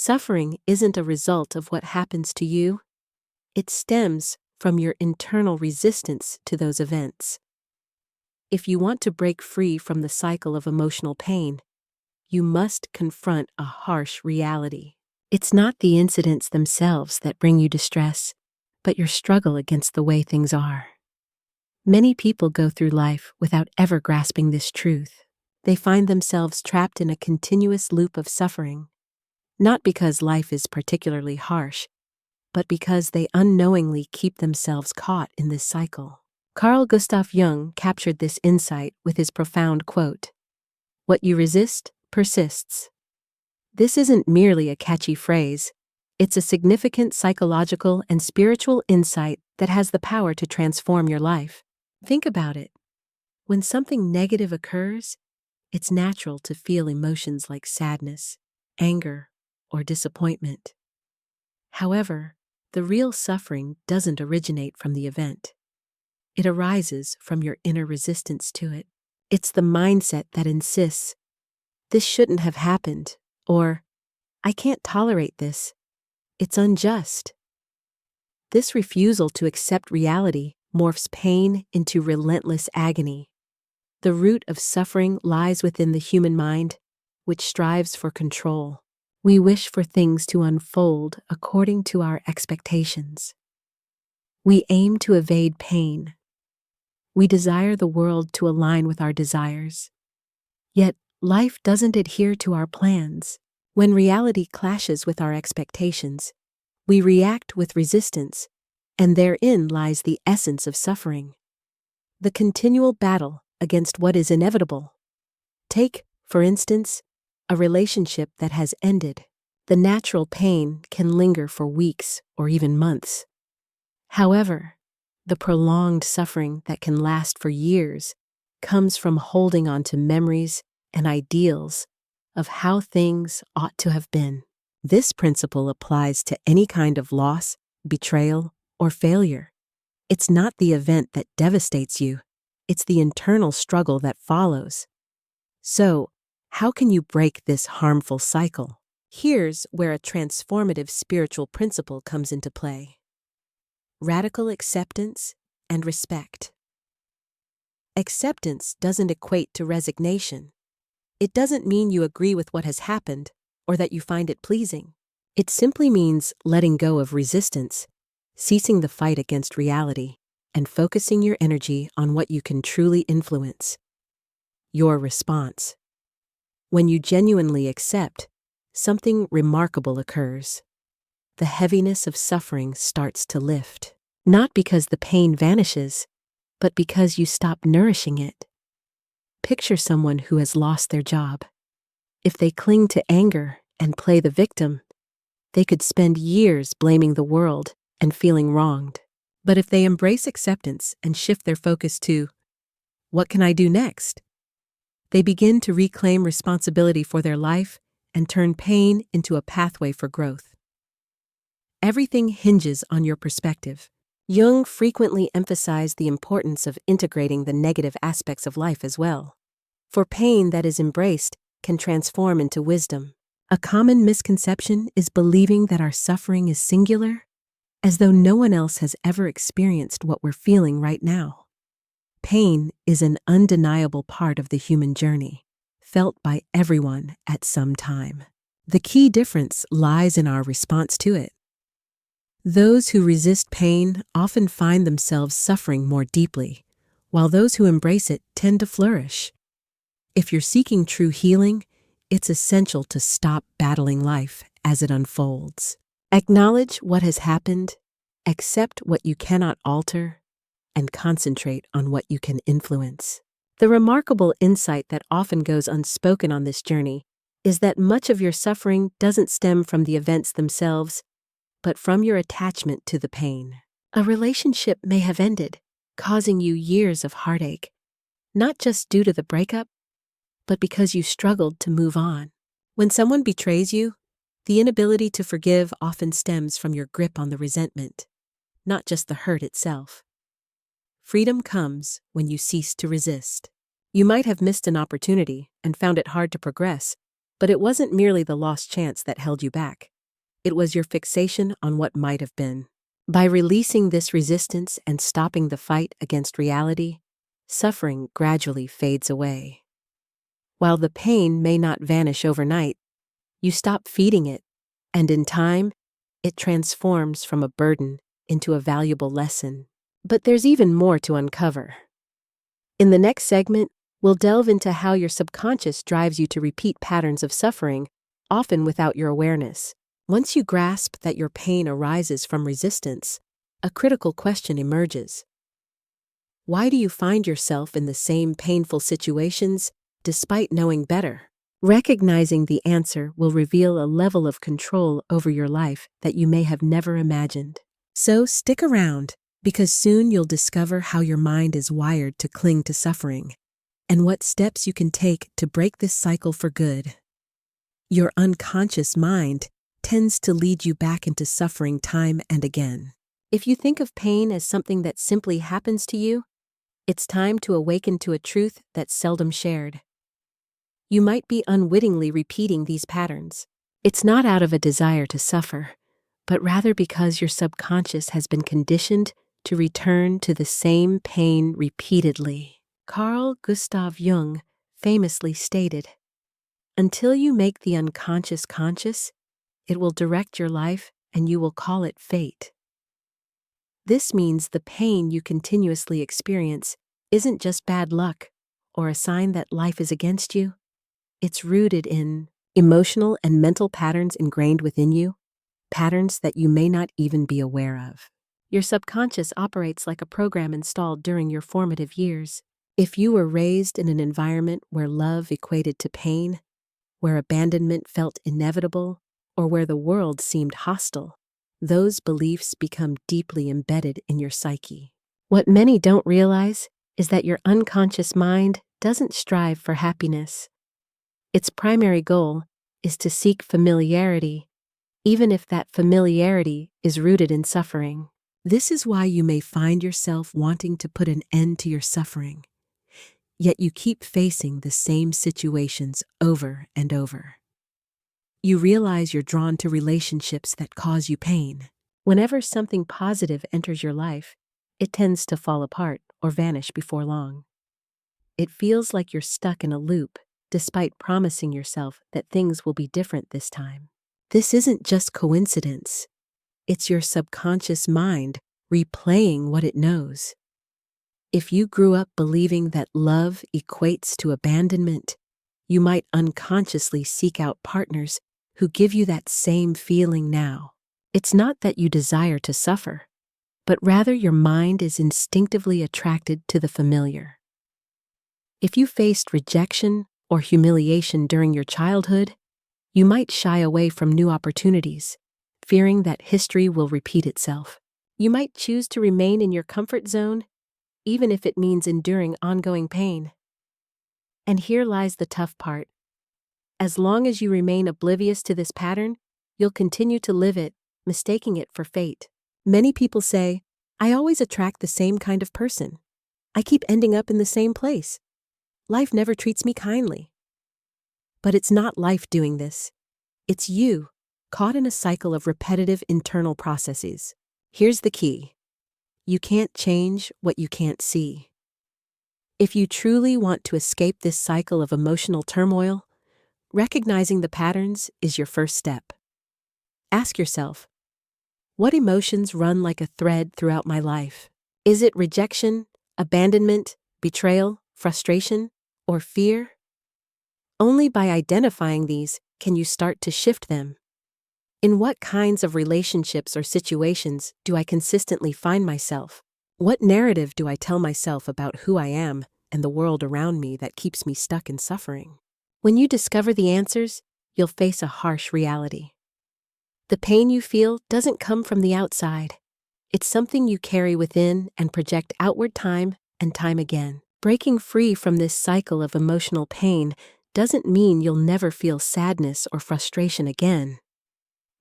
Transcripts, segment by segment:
Suffering isn't a result of what happens to you. It stems from your internal resistance to those events. If you want to break free from the cycle of emotional pain, you must confront a harsh reality. It's not the incidents themselves that bring you distress, but your struggle against the way things are. Many people go through life without ever grasping this truth. They find themselves trapped in a continuous loop of suffering, not because life is particularly harsh, but because they unknowingly keep themselves caught in this cycle. Carl Gustav Jung captured this insight with his profound quote, "What you resist persists." This isn't merely a catchy phrase. It's a significant psychological and spiritual insight that has the power to transform your life. Think about it. When something negative occurs, it's natural to feel emotions like sadness, anger, or disappointment. However, the real suffering doesn't originate from the event. It arises from your inner resistance to it. It's the mindset that insists, "This shouldn't have happened," or "I can't tolerate this. It's unjust." This refusal to accept reality morphs pain into relentless agony. The root of suffering lies within the human mind, which strives for control. We wish for things to unfold according to our expectations. We aim to evade pain. We desire the world to align with our desires. Yet, life doesn't adhere to our plans. When reality clashes with our expectations, we react with resistance, and therein lies the essence of suffering. The continual battle against what is inevitable. Take, for instance, a relationship that has ended. The natural pain can linger for weeks or even months. However, the prolonged suffering that can last for years comes from holding on to memories and ideals of how things ought to have been. This principle applies to any kind of loss, betrayal, or failure. It's not the event that devastates you, it's the internal struggle that follows. So, how can you break this harmful cycle? Here's where a transformative spiritual principle comes into play: radical acceptance and respect. Acceptance doesn't equate to resignation. It doesn't mean you agree with what has happened or that you find it pleasing. It simply means letting go of resistance, ceasing the fight against reality, and focusing your energy on what you can truly influence: your response. When you genuinely accept, something remarkable occurs. The heaviness of suffering starts to lift, not because the pain vanishes, but because you stop nourishing it. Picture someone who has lost their job. If they cling to anger and play the victim, they could spend years blaming the world and feeling wronged. But if they embrace acceptance and shift their focus to, "What can I do next?" they begin to reclaim responsibility for their life and turn pain into a pathway for growth. Everything hinges on your perspective. Jung frequently emphasized the importance of integrating the negative aspects of life as well. For pain that is embraced can transform into wisdom. A common misconception is believing that our suffering is singular, as though no one else has ever experienced what we're feeling right now. Pain is an undeniable part of the human journey, felt by everyone at some time. The key difference lies in our response to it. Those who resist pain often find themselves suffering more deeply, while those who embrace it tend to flourish. If you're seeking true healing, it's essential to stop battling life as it unfolds. Acknowledge what has happened, accept what you cannot alter, and concentrate on what you can influence. The remarkable insight that often goes unspoken on this journey is that much of your suffering doesn't stem from the events themselves, but from your attachment to the pain. A relationship may have ended, causing you years of heartache, not just due to the breakup, but because you struggled to move on. When someone betrays you, the inability to forgive often stems from your grip on the resentment, not just the hurt itself. Freedom comes when you cease to resist. You might have missed an opportunity and found it hard to progress, but it wasn't merely the lost chance that held you back. It was your fixation on what might have been. By releasing this resistance and stopping the fight against reality, suffering gradually fades away. While the pain may not vanish overnight, you stop feeding it, and in time, it transforms from a burden into a valuable lesson. But there's even more to uncover. In the next segment, we'll delve into how your subconscious drives you to repeat patterns of suffering, often without your awareness. Once you grasp that your pain arises from resistance, a critical question emerges. Why do you find yourself in the same painful situations despite knowing better? Recognizing the answer will reveal a level of control over your life that you may have never imagined. So stick around, because soon you'll discover how your mind is wired to cling to suffering, and what steps you can take to break this cycle for good. Your unconscious mind tends to lead you back into suffering time and again. If you think of pain as something that simply happens to you, it's time to awaken to a truth that's seldom shared. You might be unwittingly repeating these patterns. It's not out of a desire to suffer, but rather because your subconscious has been conditioned to return to the same pain repeatedly. Carl Gustav Jung famously stated, "Until you make the unconscious conscious, it will direct your life and you will call it fate." This means the pain you continuously experience isn't just bad luck or a sign that life is against you. It's rooted in emotional and mental patterns ingrained within you, patterns that you may not even be aware of. Your subconscious operates like a program installed during your formative years. If you were raised in an environment where love equated to pain, where abandonment felt inevitable, or where the world seemed hostile, those beliefs become deeply embedded in your psyche. What many don't realize is that your unconscious mind doesn't strive for happiness. Its primary goal is to seek familiarity, even if that familiarity is rooted in suffering. This is why you may find yourself wanting to put an end to your suffering, yet you keep facing the same situations over and over. You realize you're drawn to relationships that cause you pain. Whenever something positive enters your life, it tends to fall apart or vanish before long. It feels like you're stuck in a loop, despite promising yourself that things will be different this time. This isn't just coincidence. It's your subconscious mind replaying what it knows. If you grew up believing that love equates to abandonment, you might unconsciously seek out partners who give you that same feeling now. It's not that you desire to suffer, but rather your mind is instinctively attracted to the familiar. If you faced rejection or humiliation during your childhood, you might shy away from new opportunities, fearing that history will repeat itself. You might choose to remain in your comfort zone, even if it means enduring ongoing pain. And here lies the tough part. As long as you remain oblivious to this pattern, you'll continue to live it, mistaking it for fate. Many people say, "I always attract the same kind of person. I keep ending up in the same place. Life never treats me kindly." But it's not life doing this. It's you, caught in a cycle of repetitive internal processes. Here's the key. You can't change what you can't see. If you truly want to escape this cycle of emotional turmoil, recognizing the patterns is your first step. Ask yourself, what emotions run like a thread throughout my life? Is it rejection, abandonment, betrayal, frustration, or fear? Only by identifying these can you start to shift them. In what kinds of relationships or situations do I consistently find myself? What narrative do I tell myself about who I am and the world around me that keeps me stuck in suffering? When you discover the answers, you'll face a harsh reality. The pain you feel doesn't come from the outside. It's something you carry within and project outward time and time again. Breaking free from this cycle of emotional pain doesn't mean you'll never feel sadness or frustration again.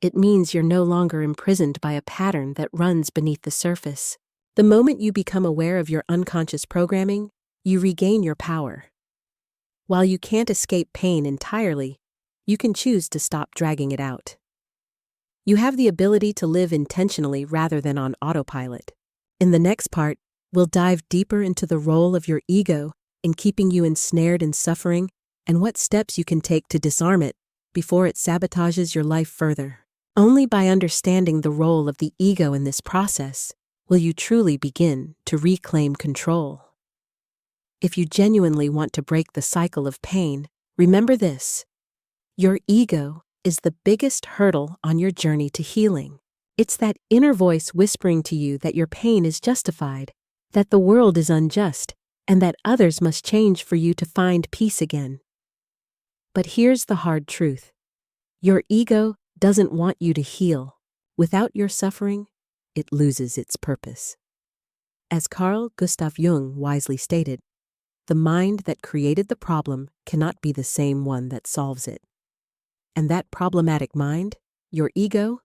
It means you're no longer imprisoned by a pattern that runs beneath the surface. The moment you become aware of your unconscious programming, you regain your power. While you can't escape pain entirely, you can choose to stop dragging it out. You have the ability to live intentionally rather than on autopilot. In the next part, we'll dive deeper into the role of your ego in keeping you ensnared in suffering and what steps you can take to disarm it before it sabotages your life further. Only by understanding the role of the ego in this process will you truly begin to reclaim control. If you genuinely want to break the cycle of pain, remember this: your ego is the biggest hurdle on your journey to healing. It's that inner voice whispering to you that your pain is justified, that the world is unjust, and that others must change for you to find peace again. But here's the hard truth. Your ego doesn't want you to heal. Without your suffering, it loses its purpose. As Carl Gustav Jung wisely stated, the mind that created the problem cannot be the same one that solves it. And that problematic mind, your ego,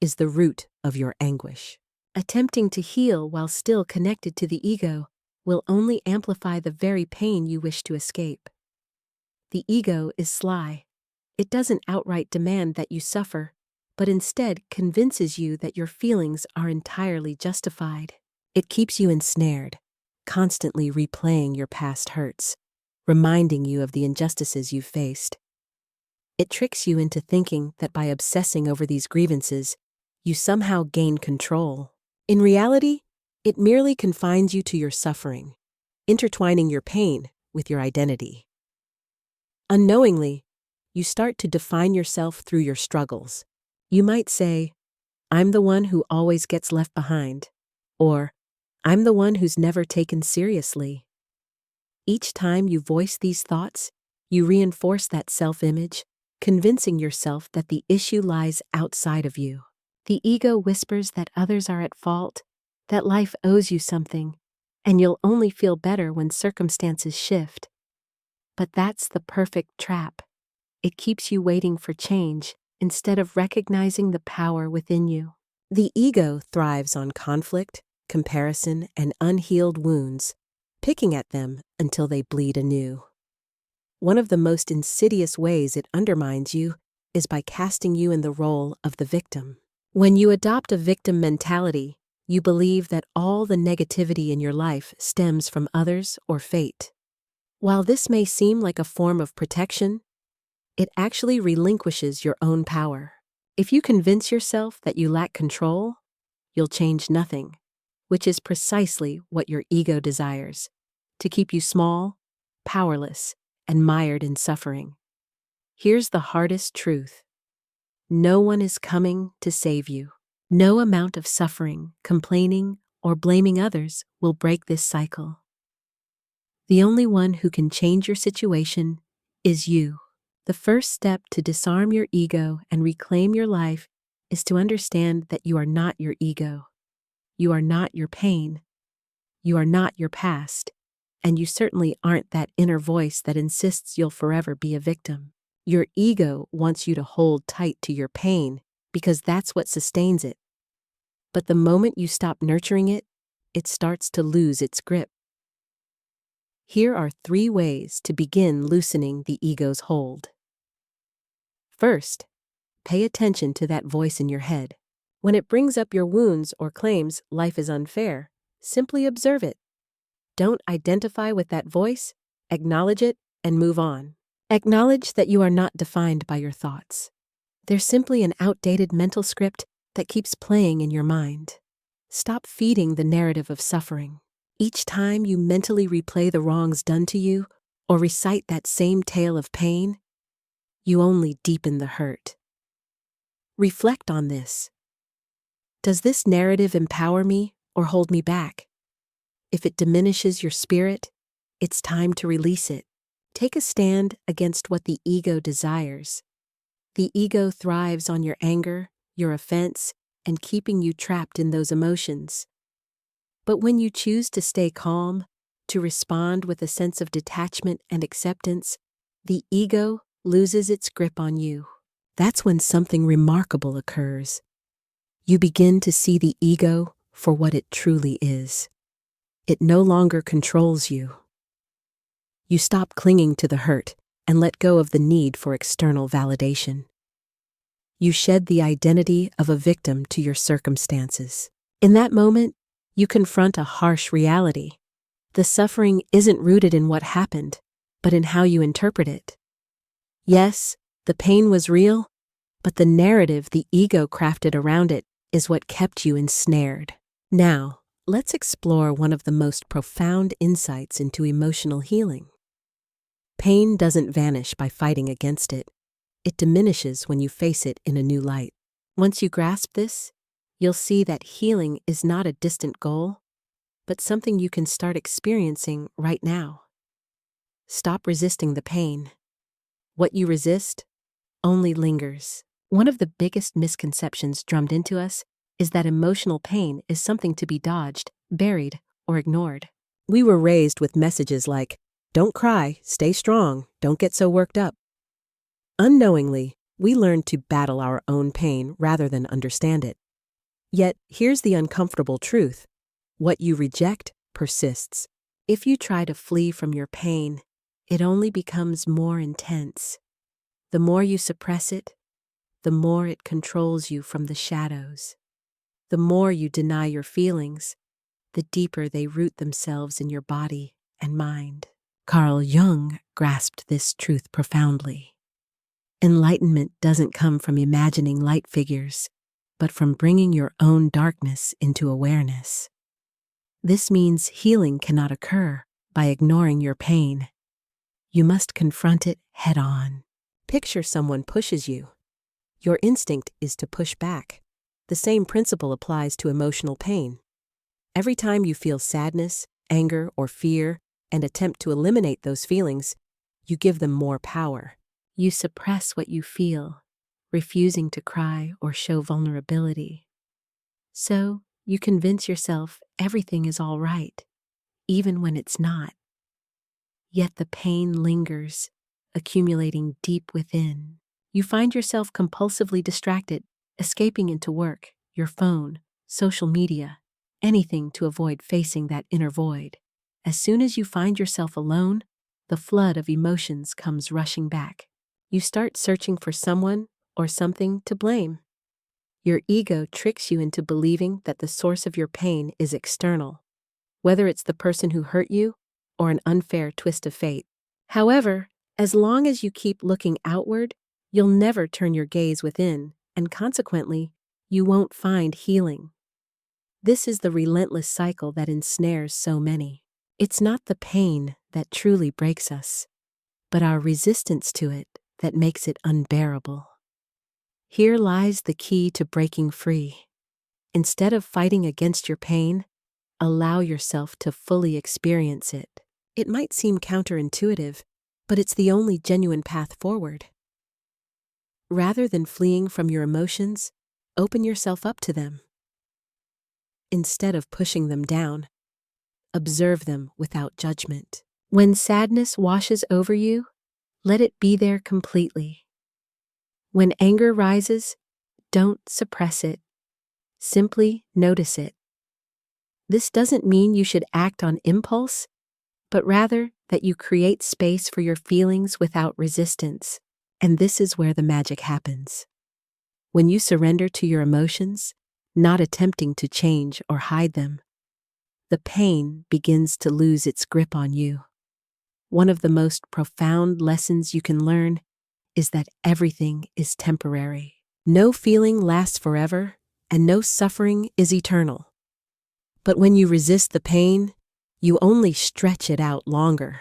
is the root of your anguish. Attempting to heal while still connected to the ego will only amplify the very pain you wish to escape. The ego is sly. It doesn't outright demand that you suffer, but instead convinces you that your feelings are entirely justified. It keeps you ensnared, constantly replaying your past hurts, reminding you of the injustices you've faced. It tricks you into thinking that by obsessing over these grievances, you somehow gain control. In reality, it merely confines you to your suffering, intertwining your pain with your identity. Unknowingly, you start to define yourself through your struggles. You might say, "I'm the one who always gets left behind," or "I'm the one who's never taken seriously." Each time you voice these thoughts, you reinforce that self-image, convincing yourself that the issue lies outside of you. The ego whispers that others are at fault, that life owes you something, and you'll only feel better when circumstances shift. But that's the perfect trap. It keeps you waiting for change instead of recognizing the power within you. The ego thrives on conflict, comparison, and unhealed wounds, picking at them until they bleed anew. One of the most insidious ways it undermines you is by casting you in the role of the victim. When you adopt a victim mentality, you believe that all the negativity in your life stems from others or fate. While this may seem like a form of protection, it actually relinquishes your own power. If you convince yourself that you lack control, you'll change nothing, which is precisely what your ego desires, to keep you small, powerless, and mired in suffering. Here's the hardest truth. No one is coming to save you. No amount of suffering, complaining, or blaming others will break this cycle. The only one who can change your situation is you. The first step to disarm your ego and reclaim your life is to understand that you are not your ego. You are not your pain. You are not your past. And you certainly aren't that inner voice that insists you'll forever be a victim. Your ego wants you to hold tight to your pain because that's what sustains it. But the moment you stop nurturing it, it starts to lose its grip. Here are 3 ways to begin loosening the ego's hold. First, pay attention to that voice in your head. When it brings up your wounds or claims life is unfair, simply observe it. Don't identify with that voice, acknowledge it, and move on. Acknowledge that you are not defined by your thoughts. They're simply an outdated mental script that keeps playing in your mind. Stop feeding the narrative of suffering. Each time you mentally replay the wrongs done to you or recite that same tale of pain, you only deepen the hurt. Reflect on this. Does this narrative empower me or hold me back? If it diminishes your spirit, it's time to release it. Take a stand against what the ego desires. The ego thrives on your anger, your offense, and keeping you trapped in those emotions. But when you choose to stay calm, to respond with a sense of detachment and acceptance, the ego loses its grip on you. That's when something remarkable occurs. You begin to see the ego for what it truly is. It no longer controls you. You stop clinging to the hurt and let go of the need for external validation. You shed the identity of a victim to your circumstances. In that moment, you confront a harsh reality. The suffering isn't rooted in what happened, but in how you interpret it. Yes, the pain was real, but the narrative the ego crafted around it is what kept you ensnared. Now, let's explore one of the most profound insights into emotional healing. Pain doesn't vanish by fighting against it. It diminishes when you face it in a new light. Once you grasp this, you'll see that healing is not a distant goal, but something you can start experiencing right now. Stop resisting the pain. What you resist only lingers. One of the biggest misconceptions drummed into us is that emotional pain is something to be dodged, buried, or ignored. We were raised with messages like, "Don't cry, stay strong, don't get so worked up." Unknowingly, we learned to battle our own pain rather than understand it. Yet, here's the uncomfortable truth. What you reject persists. If you try to flee from your pain, it only becomes more intense. The more you suppress it, the more it controls you from the shadows. The more you deny your feelings, the deeper they root themselves in your body and mind. Carl Jung grasped this truth profoundly. Enlightenment doesn't come from imagining light figures, but from bringing your own darkness into awareness. This means healing cannot occur by ignoring your pain. You must confront it head on. Picture someone pushes you. Your instinct is to push back. The same principle applies to emotional pain. Every time you feel sadness, anger, or fear, and attempt to eliminate those feelings, you give them more power. You suppress what you feel, refusing to cry or show vulnerability. So, you convince yourself everything is all right, even when it's not. Yet the pain lingers, accumulating deep within. You find yourself compulsively distracted, escaping into work, your phone, social media, anything to avoid facing that inner void. As soon as you find yourself alone, the flood of emotions comes rushing back. You start searching for someone or something to blame. Your ego tricks you into believing that the source of your pain is external, whether it's the person who hurt you or an unfair twist of fate. However, as long as you keep looking outward, you'll never turn your gaze within, and consequently, you won't find healing. This is the relentless cycle that ensnares so many. It's not the pain that truly breaks us, but our resistance to it that makes it unbearable. Here lies the key to breaking free. Instead of fighting against your pain, allow yourself to fully experience it. It might seem counterintuitive, but it's the only genuine path forward. Rather than fleeing from your emotions, open yourself up to them. Instead of pushing them down, observe them without judgment. When sadness washes over you, let it be there completely. When anger rises, don't suppress it. Simply notice it. This doesn't mean you should act on impulse, but rather that you create space for your feelings without resistance. And this is where the magic happens. When you surrender to your emotions, not attempting to change or hide them, the pain begins to lose its grip on you. One of the most profound lessons you can learn is that everything is temporary. No feeling lasts forever, and no suffering is eternal. But when you resist the pain, you only stretch it out longer.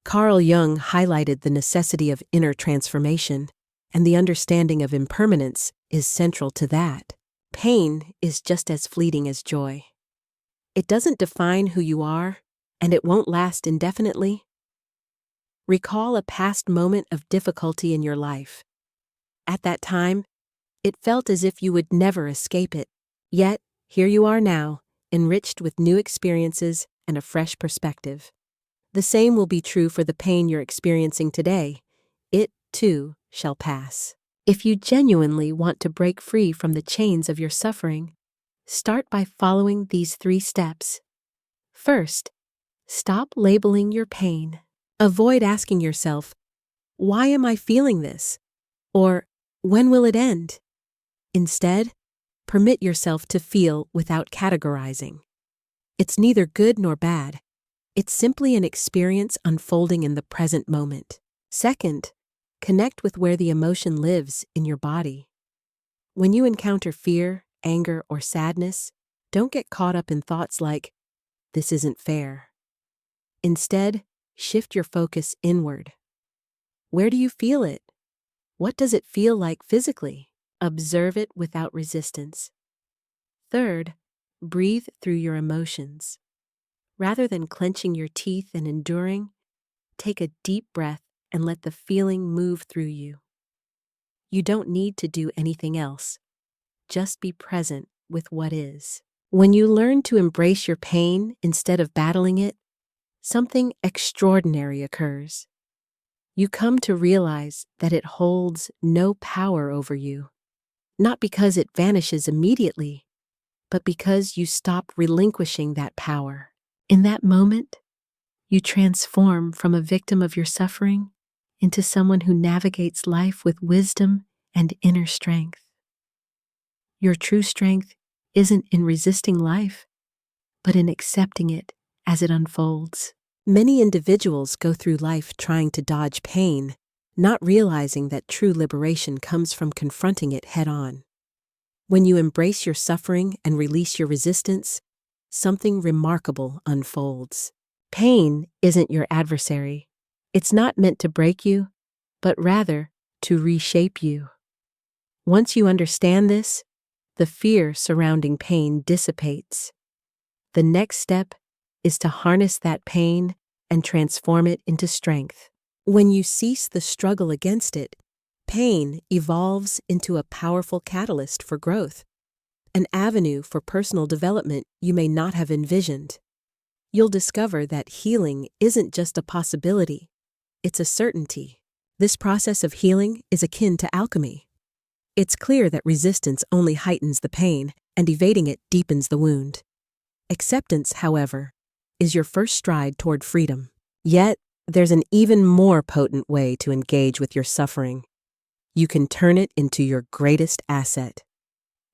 Carl Jung highlighted the necessity of inner transformation, and the understanding of impermanence is central to that. Pain is just as fleeting as joy. It doesn't define who you are, and it won't last indefinitely. Recall a past moment of difficulty in your life. At that time, it felt as if you would never escape it. Yet, here you are now, enriched with new experiences and a fresh perspective. The same will be true for the pain you're experiencing today. It, too, shall pass. If you genuinely want to break free from the chains of your suffering, start by following these 3 steps. First, stop labeling your pain. Avoid asking yourself, "Why am I feeling this?" Or, When will it end? Instead, permit yourself to feel without categorizing. It's neither good nor bad. It's simply an experience unfolding in the present moment. Second, connect with where the emotion lives in your body. When you encounter fear, anger, or sadness, don't get caught up in thoughts like, "This isn't fair." Instead, shift your focus inward. Where do you feel it? What does it feel like physically? Observe it without resistance. Third, breathe through your emotions. Rather than clenching your teeth and enduring, take a deep breath and let the feeling move through you. You don't need to do anything else. Just be present with what is. When you learn to embrace your pain instead of battling it, something extraordinary occurs. You come to realize that it holds no power over you, not because it vanishes immediately, but because you stop relinquishing that power. In that moment, you transform from a victim of your suffering into someone who navigates life with wisdom and inner strength. Your true strength isn't in resisting life, but in accepting it as it unfolds. Many individuals go through life trying to dodge pain, not realizing that true liberation comes from confronting it head-on. When you embrace your suffering and release your resistance, something remarkable unfolds. Pain isn't your adversary. It's not meant to break you, but rather to reshape you. Once you understand this, the fear surrounding pain dissipates. The next step is to harness that pain and transform it into strength. When you cease the struggle against it, pain evolves into a powerful catalyst for growth, an avenue for personal development you may not have envisioned. You'll discover that healing isn't just a possibility, it's a certainty. This process of healing is akin to alchemy. It's clear that resistance only heightens the pain, and evading it deepens the wound. Acceptance, however, is your first stride toward freedom. Yet, there's an even more potent way to engage with your suffering. You can turn it into your greatest asset.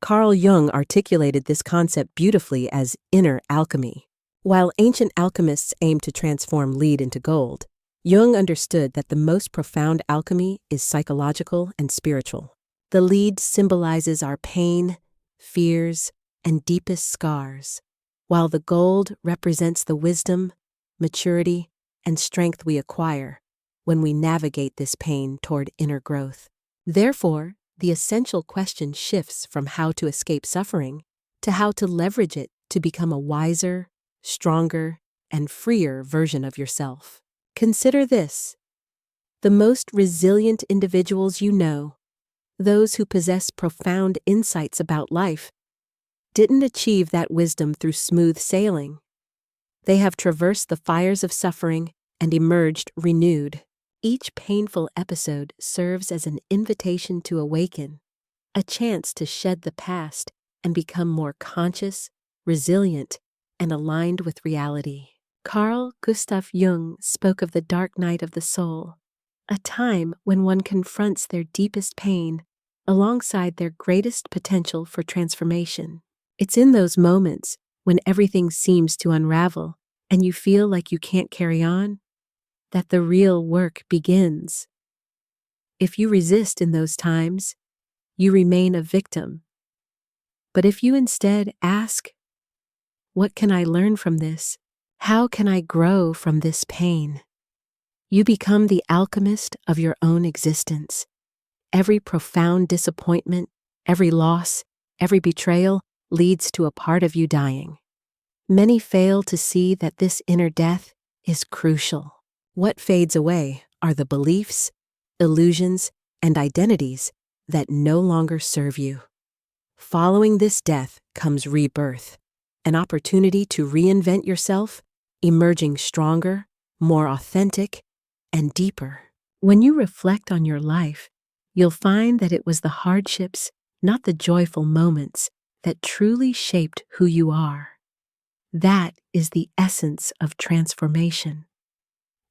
Carl Jung articulated this concept beautifully as inner alchemy. While ancient alchemists aimed to transform lead into gold, Jung understood that the most profound alchemy is psychological and spiritual. The lead symbolizes our pain, fears, and deepest scars, while the gold represents the wisdom, maturity, and strength we acquire when we navigate this pain toward inner growth. Therefore, the essential question shifts from how to escape suffering to how to leverage it to become a wiser, stronger, and freer version of yourself. Consider this: the most resilient individuals you know, those who possess profound insights about life, didn't achieve that wisdom through smooth sailing. They have traversed the fires of suffering and emerged renewed. Each painful episode serves as an invitation to awaken, a chance to shed the past and become more conscious, resilient, and aligned with reality. Carl Gustav Jung spoke of the dark night of the soul, a time when one confronts their deepest pain alongside their greatest potential for transformation. It's in those moments when everything seems to unravel and you feel like you can't carry on that the real work begins. If you resist in those times, you remain a victim. But if you instead ask, "What can I learn from this? How can I grow from this pain?" you become the alchemist of your own existence. Every profound disappointment, every loss, every betrayal leads to a part of you dying. Many fail to see that this inner death is crucial. What fades away are the beliefs, illusions, and identities that no longer serve you. Following this death comes rebirth, an opportunity to reinvent yourself, emerging stronger, more authentic, and deeper. When you reflect on your life, you'll find that it was the hardships, not the joyful moments, that truly shaped who you are. That is the essence of transformation.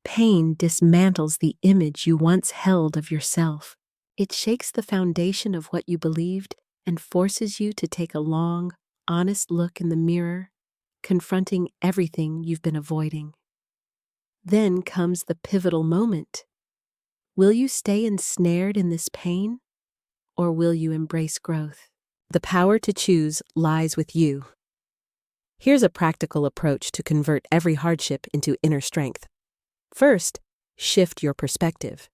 Pain dismantles the image you once held of yourself, It shakes the foundation of what you believed and forces you to take a long, honest look in the mirror, confronting everything you've been avoiding. Then comes the pivotal moment. Will you stay ensnared in this pain, or will you embrace growth? The power to choose lies with you. Here's a practical approach to convert every hardship into inner strength. First, shift your perspective.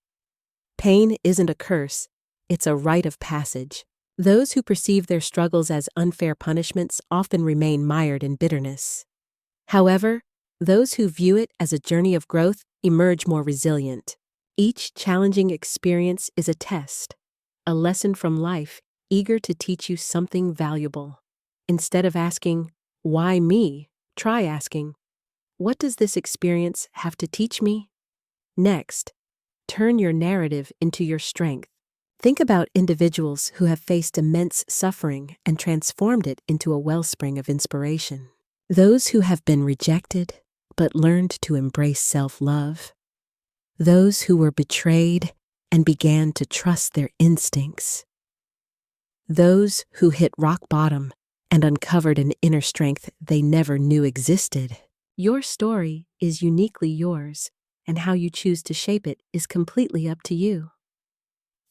Pain isn't a curse, it's a rite of passage. Those who perceive their struggles as unfair punishments often remain mired in bitterness. However, those who view it as a journey of growth emerge more resilient. Each challenging experience is a test, a lesson from life eager to teach you something valuable. Instead of asking, "Why me?" try asking, "What does this experience have to teach me?" Next, turn your narrative into your strength. Think about individuals who have faced immense suffering and transformed it into a wellspring of inspiration. Those who have been rejected but learned to embrace self-love. Those who were betrayed and began to trust their instincts. Those who hit rock bottom and uncovered an inner strength they never knew existed. Your story is uniquely yours, and how you choose to shape it is completely up to you.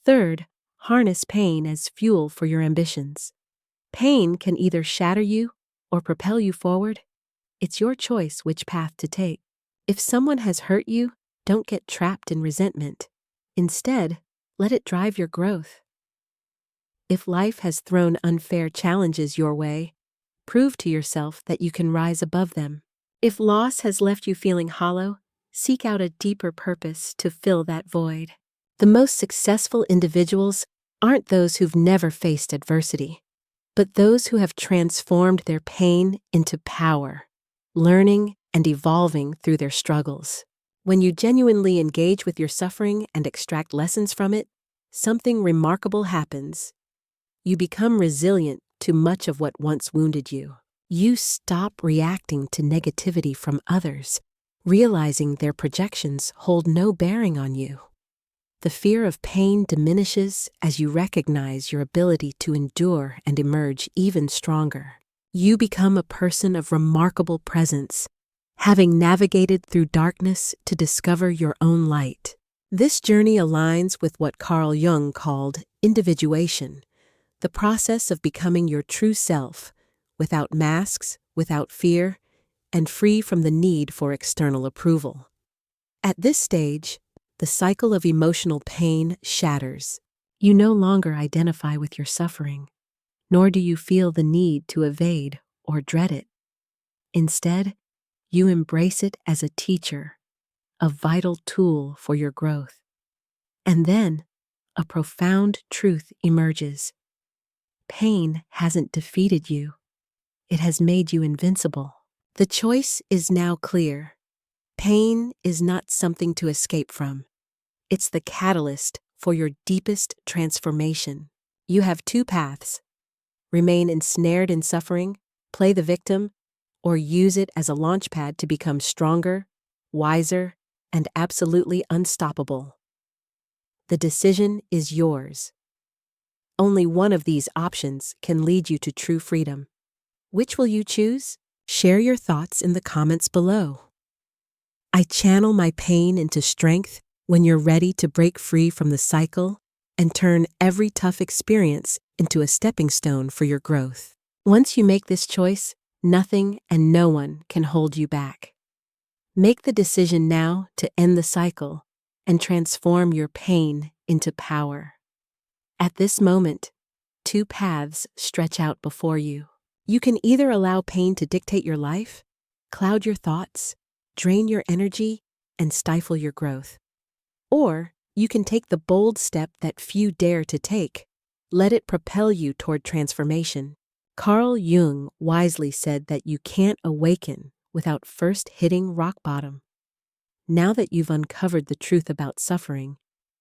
Third, harness pain as fuel for your ambitions. Pain can either shatter you or propel you forward. It's your choice which path to take. If someone has hurt you, don't get trapped in resentment. Instead, let it drive your growth. If life has thrown unfair challenges your way, prove to yourself that you can rise above them. If loss has left you feeling hollow, seek out a deeper purpose to fill that void. The most successful individuals aren't those who've never faced adversity, but those who have transformed their pain into power, learning and evolving through their struggles. When you genuinely engage with your suffering and extract lessons from it, something remarkable happens. You become resilient to much of what once wounded you. You stop reacting to negativity from others, realizing their projections hold no bearing on you. The fear of pain diminishes as you recognize your ability to endure and emerge even stronger. You become a person of remarkable presence, having navigated through darkness to discover your own light. This journey aligns with what Carl Jung called individuation, the process of becoming your true self, without masks, without fear, and free from the need for external approval. At this stage, the cycle of emotional pain shatters. You no longer identify with your suffering, nor do you feel the need to evade or dread it. Instead, you embrace it as a teacher, a vital tool for your growth. And then, a profound truth emerges. Pain hasn't defeated you. It has made you invincible. The choice is now clear. Pain is not something to escape from. It's the catalyst for your deepest transformation. You have two paths: remain ensnared in suffering, play the victim, or use it as a launchpad to become stronger, wiser, and absolutely unstoppable. The decision is yours. Only one of these options can lead you to true freedom. Which will you choose? Share your thoughts in the comments below. I channel my pain into strength when you're ready to break free from the cycle and turn every tough experience into a stepping stone for your growth. Once you make this choice, nothing and no one can hold you back. Make the decision now to end the cycle and transform your pain into power. At this moment, two paths stretch out before you. You can either allow pain to dictate your life, cloud your thoughts, drain your energy, and stifle your growth. Or you can take the bold step that few dare to take. Let it propel you toward transformation. Carl Jung wisely said that you can't awaken without first hitting rock bottom. Now that you've uncovered the truth about suffering,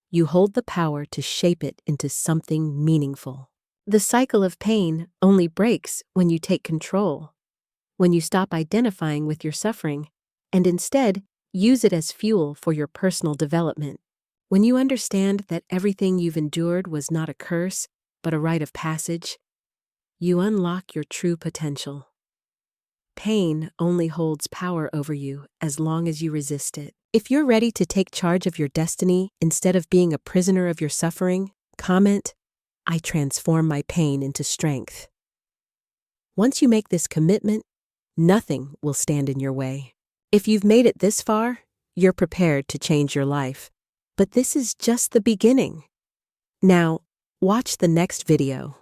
you hold the power to shape it into something meaningful. The cycle of pain only breaks when you take control, when you stop identifying with your suffering, and instead use it as fuel for your personal development. When you understand that everything you've endured was not a curse, but a rite of passage, you unlock your true potential. Pain only holds power over you as long as you resist it. If you're ready to take charge of your destiny instead of being a prisoner of your suffering, comment, "I transform my pain into strength." Once you make this commitment, nothing will stand in your way. If you've made it this far, you're prepared to change your life. But this is just the beginning. Now, watch the next video.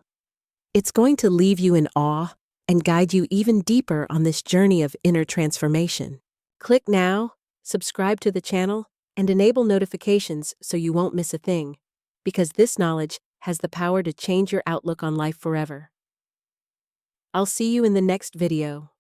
It's going to leave you in awe and guide you even deeper on this journey of inner transformation. Click now, subscribe to the channel, and enable notifications so you won't miss a thing, because this knowledge has the power to change your outlook on life forever. I'll see you in the next video.